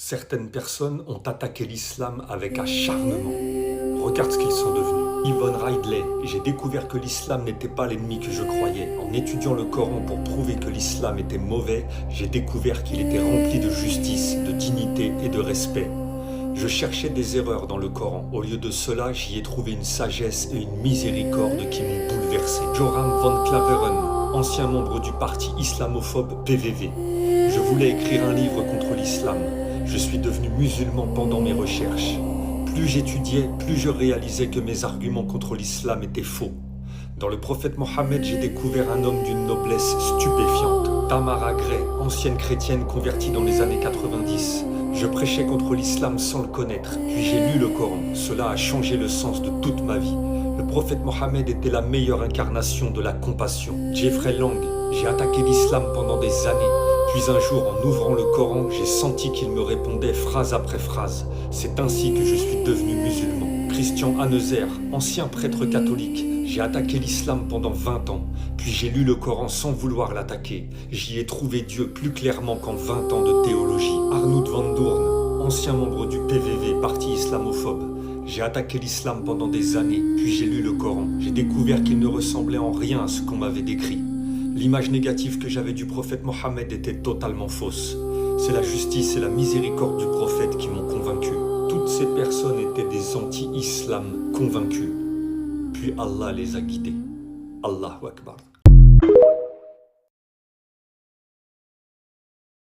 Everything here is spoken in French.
Certaines personnes ont attaqué l'islam avec acharnement. Regarde ce qu'ils sont devenus. Yvonne Ridley, j'ai découvert que l'islam n'était pas l'ennemi que je croyais. En étudiant le Coran pour prouver que l'islam était mauvais, j'ai découvert qu'il était rempli de justice, de dignité et de respect. Je cherchais des erreurs dans le Coran. Au lieu de cela, j'y ai trouvé une sagesse et une miséricorde qui m'ont bouleversé. Joram van Klaveren, ancien membre du parti islamophobe PVV. Je voulais écrire un livre contre l'islam. Je suis devenu musulman pendant mes recherches. Plus j'étudiais, plus je réalisais que mes arguments contre l'islam étaient faux. Dans le prophète Mohammed, j'ai découvert un homme d'une noblesse stupéfiante. Tamara Gray, ancienne chrétienne convertie dans les années 90. Je prêchais contre l'islam sans le connaître, puis j'ai lu le Coran. Cela a changé le sens de toute ma vie. Le prophète Mohammed était la meilleure incarnation de la compassion. Jeffrey Lang, j'ai attaqué l'islam pendant des années. Puis un jour, en ouvrant le Coran, j'ai senti qu'il me répondait phrase après phrase. C'est ainsi que je suis devenu musulman. Christian Haneser, ancien prêtre catholique. J'ai attaqué l'islam pendant 20 ans. Puis j'ai lu le Coran sans vouloir l'attaquer. J'y ai trouvé Dieu plus clairement qu'en 20 ans de théologie. Arnoud van Doorn, ancien membre du PVV, parti islamophobe. J'ai attaqué l'islam pendant des années. Puis j'ai lu le Coran. J'ai découvert qu'il ne ressemblait en rien à ce qu'on m'avait décrit. L'image négative que j'avais du prophète Mohammed était totalement fausse. C'est la justice et la miséricorde du prophète qui m'ont convaincu. Toutes ces personnes étaient des anti-islam convaincus. Puis Allah les a guidés. Allahu Akbar.